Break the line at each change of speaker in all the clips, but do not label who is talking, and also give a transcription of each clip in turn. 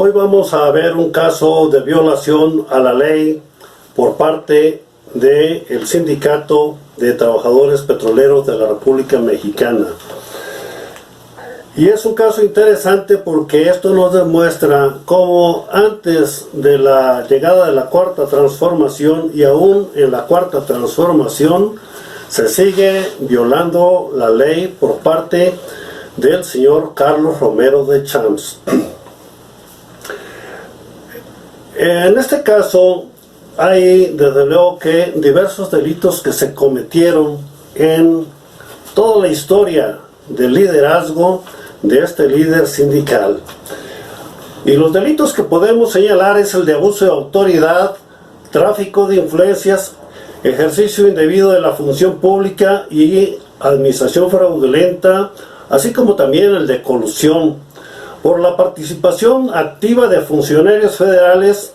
Hoy vamos a ver un caso de violación a la ley por parte del Sindicato de Trabajadores Petroleros de la República Mexicana. Y es un caso interesante porque esto nos demuestra cómo antes de la llegada de la Cuarta Transformación y aún en la Cuarta Transformación se sigue violando la ley por parte del señor Carlos Romero de Champs. En este caso hay desde luego que diversos delitos que se cometieron en toda la historia del liderazgo de este líder sindical. Y los delitos que podemos señalar es el de abuso de autoridad, tráfico de influencias, ejercicio indebido de la función pública y administración fraudulenta, así como también el de colusión por la participación activa de funcionarios federales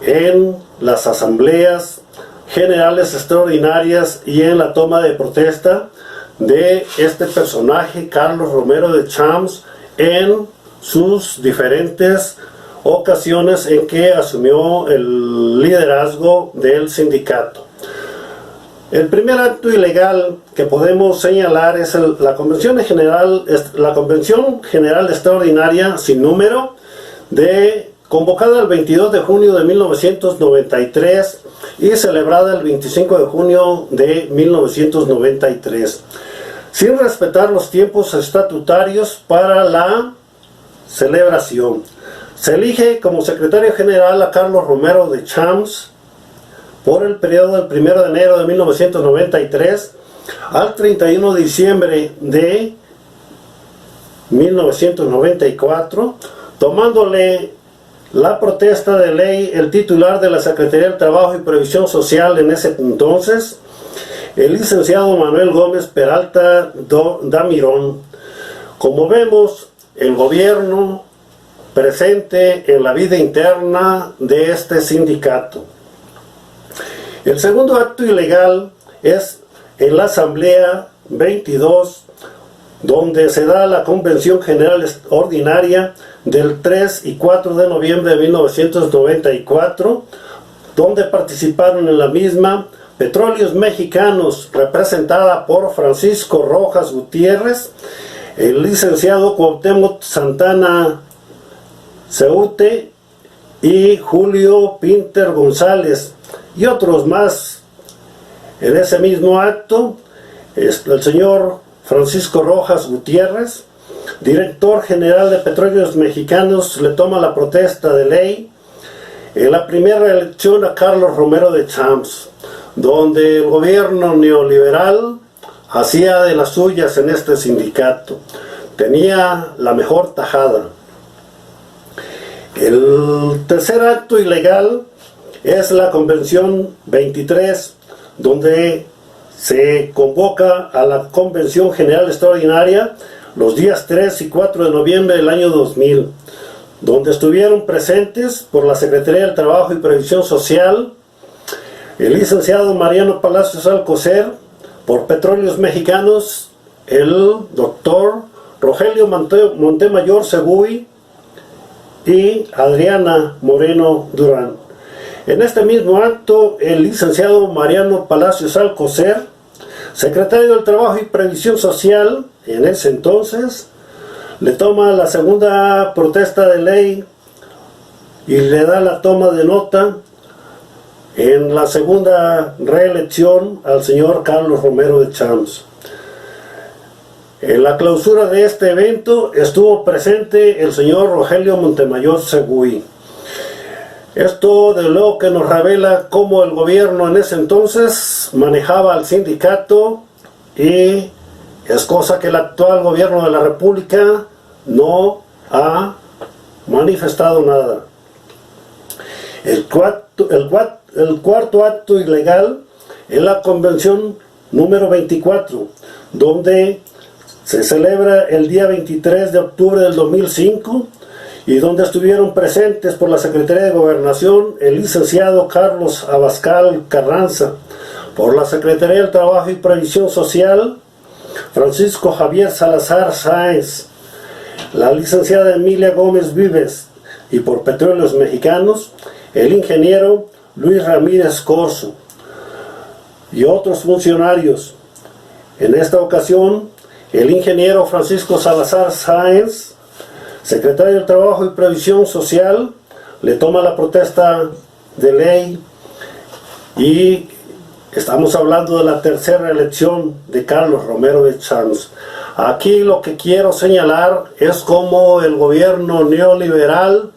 en las asambleas generales extraordinarias y en la toma de protesta de este personaje Carlos Romero de Champs en sus diferentes ocasiones en que asumió el liderazgo del sindicato. El primer acto ilegal que podemos señalar es la Convención General Extraordinaria sin número, convocada el 22 de junio de 1993 y celebrada el 25 de junio de 1993, sin respetar los tiempos estatutarios para la celebración. Se elige como secretario general a Carlos Romero de Champs por el periodo del 1 de enero de 1993 al 31 de diciembre de 1994, tomándole la protesta de ley el titular de la Secretaría del Trabajo y Previsión Social en ese entonces, el licenciado Manuel Gómez Peralta Damirón. Como vemos, el gobierno presente en la vida interna de este sindicato. El segundo acto ilegal es en la Asamblea 22, donde se da la Convención General Ordinaria del 3 y 4 de noviembre de 1994, donde participaron en la misma Petróleos Mexicanos, representada por Francisco Rojas Gutiérrez, el licenciado Cuauhtémoc Santana Ceute y Julio Pinter González, y otros más. En ese mismo acto, el señor Francisco Rojas Gutiérrez, director general de Petróleos Mexicanos, le toma la protesta de ley en la primera elección a Carlos Romero de Champs, donde el gobierno neoliberal hacía de las suyas en este sindicato. Tenía la mejor tajada. El tercer acto ilegal es la Convención 23, donde se convoca a la Convención General Extraordinaria los días 3 y 4 de noviembre del año 2000, donde estuvieron presentes por la Secretaría del Trabajo y Previsión Social el licenciado Mariano Palacios Alcocer, por Petróleos Mexicanos el doctor Rogelio Montemayor Seguí y Adriana Moreno Durán. En este mismo acto, el licenciado Mariano Palacios Alcocer, secretario del Trabajo y Previsión Social, en ese entonces, le toma la segunda protesta de ley y le da la toma de nota en la segunda reelección al señor Carlos Romero de Champs. En la clausura de este evento estuvo presente el señor Rogelio Montemayor Seguí. Esto de luego que nos revela cómo el gobierno en ese entonces manejaba al sindicato, y es cosa que el actual gobierno de la República no ha manifestado nada. El cuarto acto ilegal es la Convención número 24, donde se celebra el día 23 de octubre del 2005 y donde estuvieron presentes por la Secretaría de Gobernación el licenciado Carlos Abascal Carranza, por la Secretaría del Trabajo y Previsión Social Francisco Javier Salazar Sáenz, la licenciada Emilia Gómez Vives, y por Petróleos Mexicanos, el ingeniero Luis Ramírez Corzo y otros funcionarios. En esta ocasión, el ingeniero Francisco Salazar Sáenz, secretario del Trabajo y Previsión Social, le toma la protesta de ley y estamos hablando de la tercera elección de Carlos Romero de Champs. Aquí lo que quiero señalar es cómo el gobierno neoliberal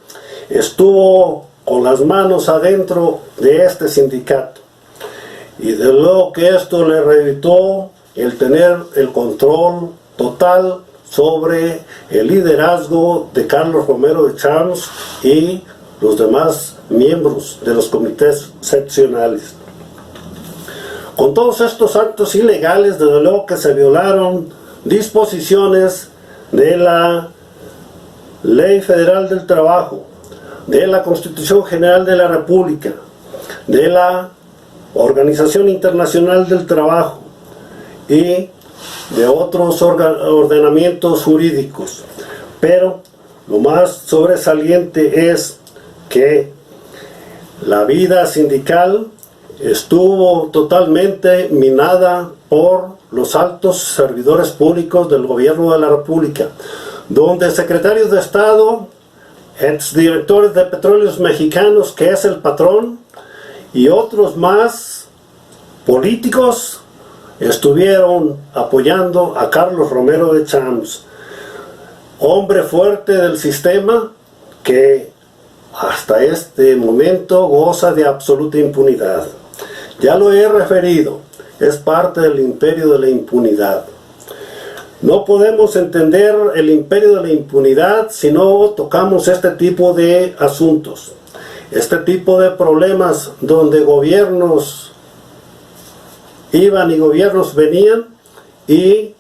estuvo con las manos adentro de este sindicato. Y de luego que esto le revitó el tener el control total sobre el liderazgo de Carlos Romero de Champs y los demás miembros de los comités seccionales. Con todos estos actos ilegales, desde luego que se violaron disposiciones de la Ley Federal del Trabajo, de la Constitución General de la República, de la Organización Internacional del Trabajo y de otros ordenamientos jurídicos. Pero lo más sobresaliente es que la vida sindical estuvo totalmente minada por los altos servidores públicos del gobierno de la República, donde secretarios de Estado, exdirectores de Petróleos Mexicanos, que es el patrón, y otros más políticos estuvieron apoyando a Carlos Romero de Champs, hombre fuerte del sistema que hasta este momento goza de absoluta impunidad. Ya lo he referido, es parte del imperio de la impunidad. No podemos entender el imperio de la impunidad si no tocamos este tipo de asuntos, este tipo de problemas donde gobiernos iban y gobiernos venían y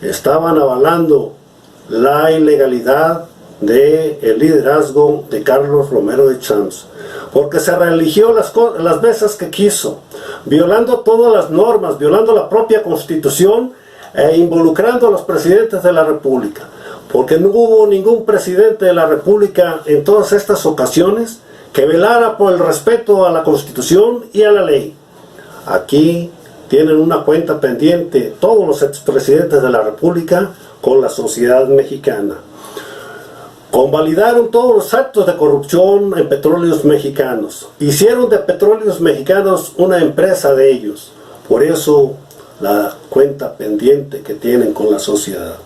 estaban avalando la ilegalidad del liderazgo de Carlos Romero de Champs, porque se reeligió las veces que quiso, violando todas las normas, violando la propia Constitución e involucrando a los presidentes de la República, porque no hubo ningún presidente de la República en todas estas ocasiones que velara por el respeto a la Constitución y a la ley. Aquí tienen una cuenta pendiente todos los expresidentes de la República con la sociedad mexicana. Convalidaron todos los actos de corrupción en Petróleos Mexicanos. Hicieron de Petróleos Mexicanos una empresa de ellos. Por eso la cuenta pendiente que tienen con la sociedad.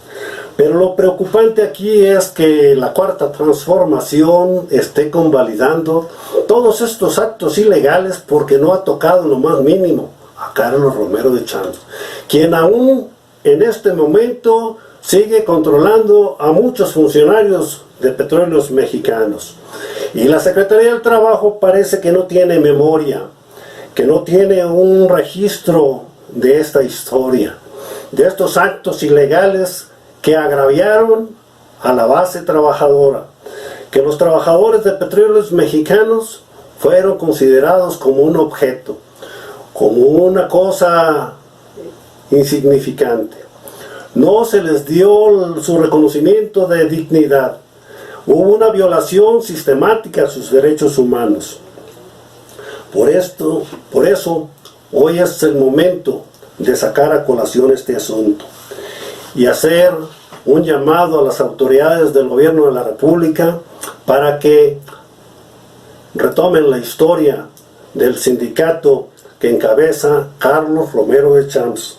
Pero lo preocupante aquí es que la Cuarta Transformación esté convalidando todos estos actos ilegales porque no ha tocado en lo más mínimo a Carlos Romero de Champs, quien aún en este momento sigue controlando a muchos funcionarios de Petróleos Mexicanos. Y la Secretaría del Trabajo parece que no tiene memoria, que no tiene un registro de esta historia, de estos actos ilegales que agraviaron a la base trabajadora, que los trabajadores de Petróleos Mexicanos fueron considerados como un objeto, como una cosa insignificante. No se les dio su reconocimiento de dignidad. Hubo una violación sistemática a sus derechos humanos. Por eso, hoy es el momento de sacar a colación este asunto y hacer un llamado a las autoridades del gobierno de la República para que retomen la historia del sindicato que encabeza Carlos Romero de Champs.